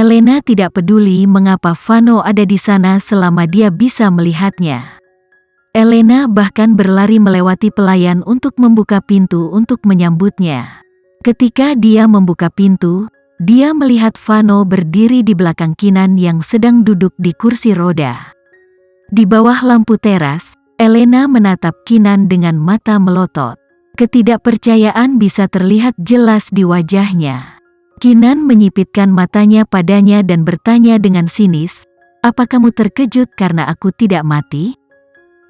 Elena tidak peduli mengapa Vano ada di sana selama dia bisa melihatnya. Elena bahkan berlari melewati pelayan untuk membuka pintu untuk menyambutnya. Ketika dia membuka pintu, dia melihat Vano berdiri di belakang Kinan yang sedang duduk di kursi roda. Di bawah lampu teras, Elena menatap Kinan dengan mata melotot. Ketidakpercayaan bisa terlihat jelas di wajahnya. Kinan menyipitkan matanya padanya dan bertanya dengan sinis, "Apa kamu terkejut karena aku tidak mati?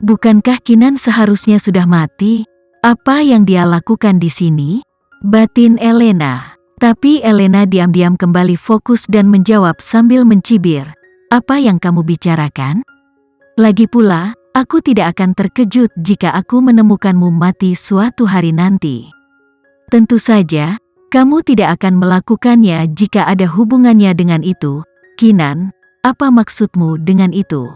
Bukankah Kinan seharusnya sudah mati? Apa yang dia lakukan di sini?" Batin Elena. Tapi Elena diam-diam kembali fokus dan menjawab sambil mencibir, "Apa yang kamu bicarakan? Lagi pula, aku tidak akan terkejut jika aku menemukanmu mati suatu hari nanti. Tentu saja, kamu tidak akan melakukannya jika ada hubungannya dengan itu. Kinan, apa maksudmu dengan itu?"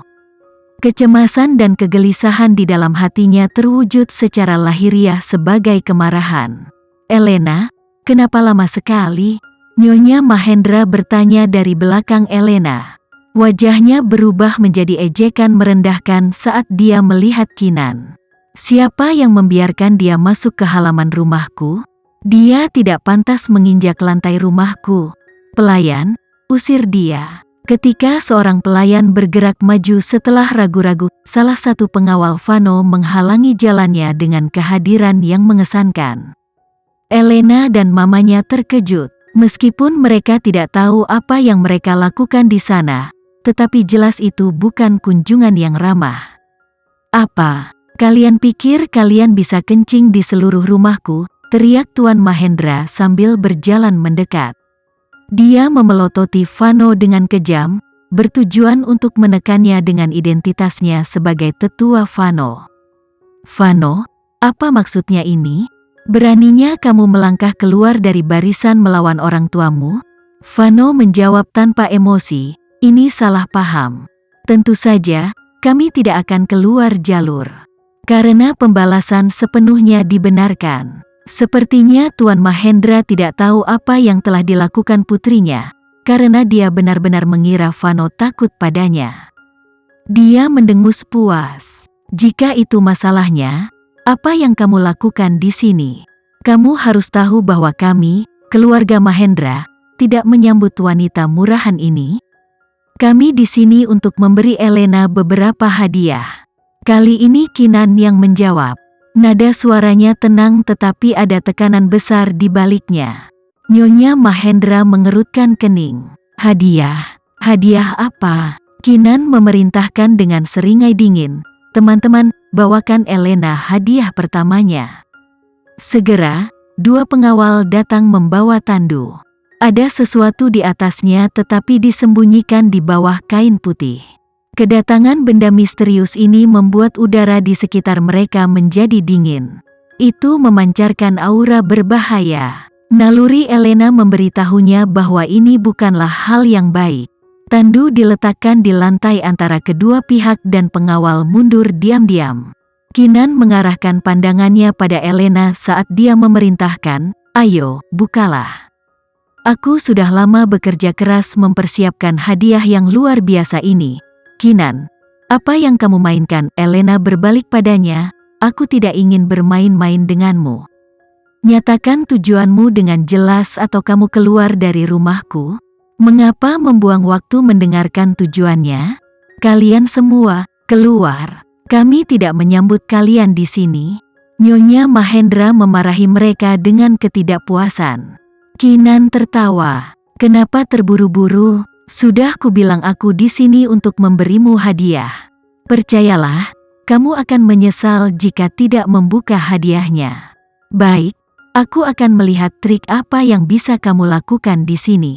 Kecemasan dan kegelisahan di dalam hatinya terwujud secara lahiriah sebagai kemarahan. "Elena, kenapa lama sekali?" Nyonya Mahendra bertanya dari belakang Elena. Wajahnya berubah menjadi ejekan merendahkan saat dia melihat Kinan. "Siapa yang membiarkan dia masuk ke halaman rumahku? Dia tidak pantas menginjak lantai rumahku. Pelayan, usir dia." Ketika seorang pelayan bergerak maju setelah ragu-ragu, salah satu pengawal Vano menghalangi jalannya dengan kehadiran yang mengesankan. Elena dan mamanya terkejut. Meskipun mereka tidak tahu apa yang mereka lakukan di sana, tetapi jelas itu bukan kunjungan yang ramah. "Apa? Kalian pikir kalian bisa kencing di seluruh rumahku?" teriak Tuan Mahendra sambil berjalan mendekat. Dia memelototi Vano dengan kejam, bertujuan untuk menekannya dengan identitasnya sebagai tetua Vano. "Vano, apa maksudnya ini? Beraninya kamu melangkah keluar dari barisan melawan orang tuamu?" Vano menjawab tanpa emosi, "Ini salah paham. Tentu saja, kami tidak akan keluar jalur. Karena pembalasan sepenuhnya dibenarkan." Sepertinya Tuan Mahendra tidak tahu apa yang telah dilakukan putrinya, karena dia benar-benar mengira Vano takut padanya. Dia mendengus puas. "Jika itu masalahnya, apa yang kamu lakukan di sini? Kamu harus tahu bahwa kami, keluarga Mahendra, tidak menyambut wanita murahan ini. Kami di sini untuk memberi Elena beberapa hadiah." Kali ini Kinan yang menjawab. Nada suaranya tenang tetapi ada tekanan besar di baliknya. Nyonya Mahendra mengerutkan kening. "Hadiah? Hadiah apa?" Kinan memerintahkan dengan seringai dingin. "Teman-teman, bawakan Elena hadiah pertamanya." Segera, dua pengawal datang membawa tandu. Ada sesuatu di atasnya tetapi disembunyikan di bawah kain putih. Kedatangan benda misterius ini membuat udara di sekitar mereka menjadi dingin. Itu memancarkan aura berbahaya. Naluri Elena memberitahunya bahwa ini bukanlah hal yang baik. Tandu diletakkan di lantai antara kedua pihak dan pengawal mundur diam-diam. Kinan mengarahkan pandangannya pada Elena saat dia memerintahkan, "Ayo, bukalah. Aku sudah lama bekerja keras mempersiapkan hadiah yang luar biasa ini. Kinan, apa yang kamu mainkan?" Elena berbalik padanya, "Aku tidak ingin bermain-main denganmu. Nyatakan tujuanmu dengan jelas atau kamu keluar dari rumahku." "Mengapa membuang waktu mendengarkan tujuannya? Kalian semua, keluar. Kami tidak menyambut kalian di sini." Nyonya Mahendra memarahi mereka dengan ketidakpuasan. Kinan tertawa. "Kenapa terburu-buru? Sudah kubilang aku di sini untuk memberimu hadiah. Percayalah, kamu akan menyesal jika tidak membuka hadiahnya." "Baik, aku akan melihat trik apa yang bisa kamu lakukan di sini."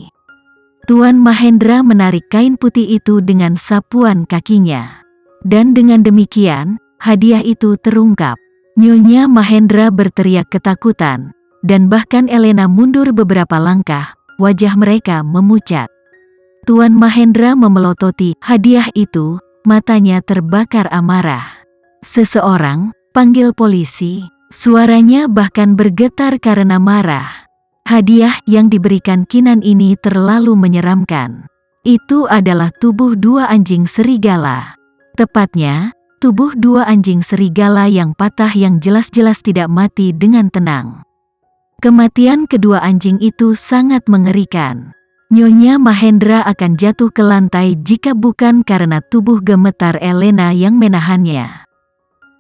Tuan Mahendra menarik kain putih itu dengan sapuan kakinya. Dan dengan demikian, hadiah itu terungkap. Nyonya Mahendra berteriak ketakutan, dan bahkan Elena mundur beberapa langkah, wajah mereka memucat. Tuan Mahendra memelototi hadiah itu, matanya terbakar amarah. "Seseorang, panggil polisi." Suaranya bahkan bergetar karena marah. Hadiah yang diberikan Kinan ini terlalu menyeramkan. Itu adalah tubuh dua anjing serigala. Tepatnya, tubuh dua anjing serigala yang patah yang jelas-jelas tidak mati dengan tenang. Kematian kedua anjing itu sangat mengerikan. Nyonya Mahendra akan jatuh ke lantai jika bukan karena tubuh gemetar Elena yang menahannya.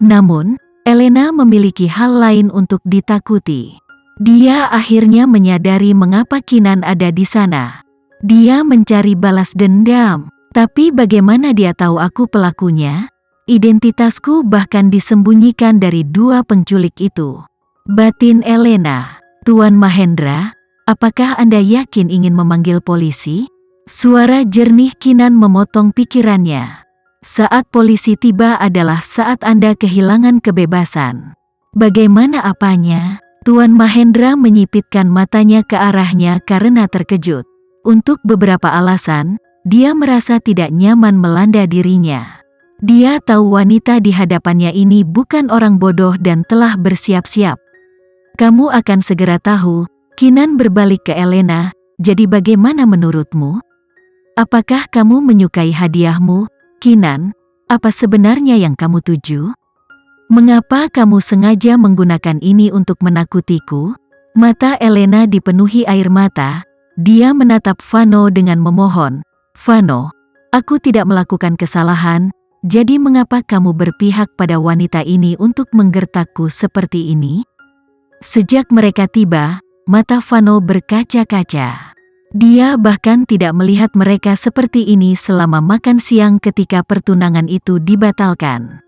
Namun, Elena memiliki hal lain untuk ditakuti. Dia akhirnya menyadari mengapa Kinan ada di sana. Dia mencari balas dendam. Tapi bagaimana dia tahu aku pelakunya? Identitasku bahkan disembunyikan dari dua penculik itu. Batin Elena. Tuan Mahendra, apakah Anda yakin ingin memanggil polisi? Suara jernih Kinan memotong pikirannya. Saat polisi tiba adalah saat Anda kehilangan kebebasan. Bagaimana apanya? Tuan Mahendra menyipitkan matanya ke arahnya karena terkejut. Untuk beberapa alasan, dia merasa tidak nyaman melanda dirinya. Dia tahu wanita di hadapannya ini bukan orang bodoh dan telah bersiap-siap. Kamu akan segera tahu. Kinan berbalik ke Elena, jadi bagaimana menurutmu? Apakah kamu menyukai hadiahmu, Kinan? Apa sebenarnya yang kamu tuju? Mengapa kamu sengaja menggunakan ini untuk menakutiku? Mata Elena dipenuhi air mata. Dia menatap Vano dengan memohon. Vano, aku tidak melakukan kesalahan, jadi mengapa kamu berpihak pada wanita ini untuk menggertakku seperti ini? Sejak mereka tiba, mata Vano berkaca-kaca. Dia bahkan tidak melihat mereka seperti ini selama makan siang ketika pertunangan itu dibatalkan.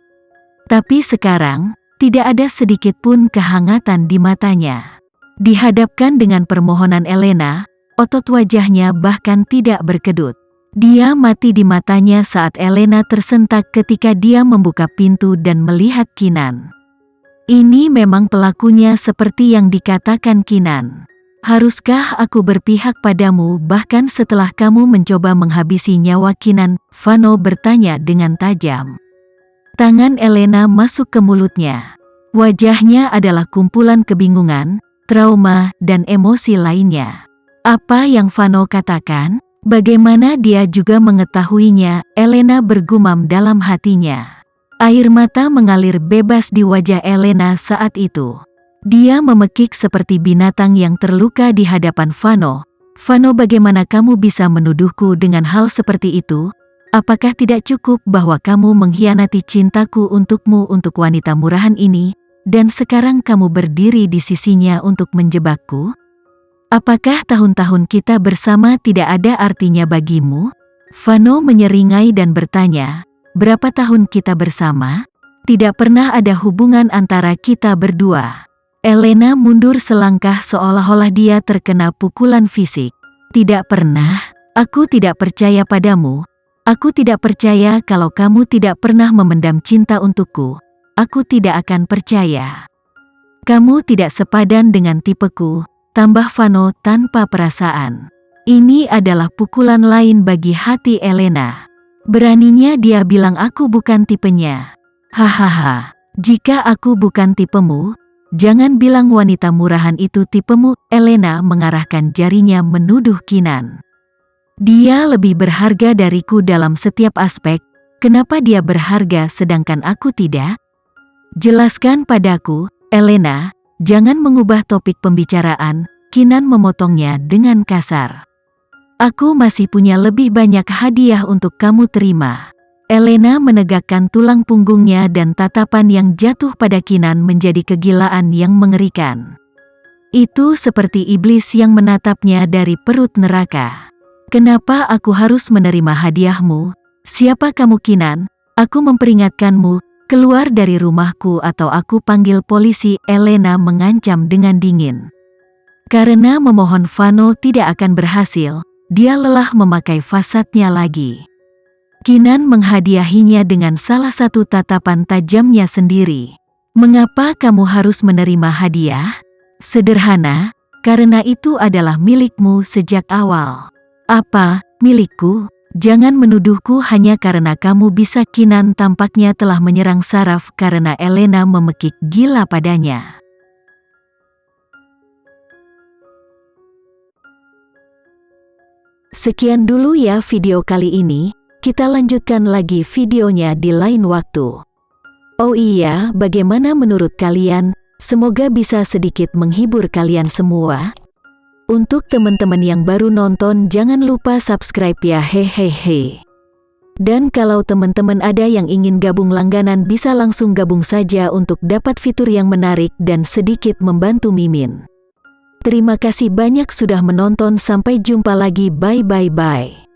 Tapi sekarang, tidak ada sedikit pun kehangatan di matanya. Dihadapkan dengan permohonan Elena, otot wajahnya bahkan tidak berkedut. Dia mati di matanya saat Elena tersentak ketika dia membuka pintu dan melihat Kinan. Ini memang pelakunya seperti yang dikatakan Kinan. Haruskah aku berpihak padamu bahkan setelah kamu mencoba menghabisi nyawa Kinan? Vano bertanya dengan tajam. Tangan Elena masuk ke mulutnya. Wajahnya adalah kumpulan kebingungan, trauma, dan emosi lainnya. Apa yang Vano katakan? Bagaimana dia juga mengetahuinya? Elena bergumam dalam hatinya. Air mata mengalir bebas di wajah Elena saat itu. Dia memekik seperti binatang yang terluka di hadapan Vano. Vano, bagaimana kamu bisa menuduhku dengan hal seperti itu? Apakah tidak cukup bahwa kamu mengkhianati cintaku untukmu untuk wanita murahan ini, dan sekarang kamu berdiri di sisinya untuk menjebakku? Apakah tahun-tahun kita bersama tidak ada artinya bagimu? Vano menyeringai dan bertanya, berapa tahun kita bersama? Tidak pernah ada hubungan antara kita berdua. Elena mundur selangkah seolah-olah dia terkena pukulan fisik. Tidak pernah, aku tidak percaya padamu. Aku tidak percaya kalau kamu tidak pernah memendam cinta untukku. Aku tidak akan percaya. Kamu tidak sepadan dengan tipeku. Tambah Vano tanpa perasaan. Ini adalah pukulan lain bagi hati Elena. Beraninya dia bilang aku bukan tipenya. Hahaha, jika aku bukan tipemu, jangan bilang wanita murahan itu tipemu. Elena mengarahkan jarinya menuduh Kinan. Dia lebih berharga dariku dalam setiap aspek. Kenapa dia berharga sedangkan aku tidak? Jelaskan padaku, Elena. Jangan mengubah topik pembicaraan, Kinan memotongnya dengan kasar. Aku masih punya lebih banyak hadiah untuk kamu terima. Elena menegakkan tulang punggungnya dan tatapan yang jatuh pada Kinan menjadi kegilaan yang mengerikan. Itu seperti iblis yang menatapnya dari perut neraka. Kenapa aku harus menerima hadiahmu? Siapa kamu, Kinan? Aku memperingatkanmu. Keluar dari rumahku atau aku panggil polisi, Elena mengancam dengan dingin. Karena memohon Vano tidak akan berhasil, dia lelah memakai fasadnya lagi. Kinan menghadiahinya dengan salah satu tatapan tajamnya sendiri. Mengapa kamu harus menerima hadiah? Sederhana, karena itu adalah milikmu sejak awal. Apa, milikku? Jangan menuduhku hanya karena kamu bisa. Kinan tampaknya telah menyerang saraf karena Elena memekik gila padanya. Sekian dulu ya video kali ini, kita lanjutkan lagi videonya di lain waktu. Oh iya, bagaimana menurut kalian? Semoga bisa sedikit menghibur kalian semua. Untuk teman-teman yang baru nonton, jangan lupa subscribe ya, hehehe. Dan kalau teman-teman ada yang ingin gabung langganan, bisa langsung gabung saja untuk dapat fitur yang menarik dan sedikit membantu Mimin. Terima kasih banyak sudah menonton, sampai jumpa lagi, bye bye bye.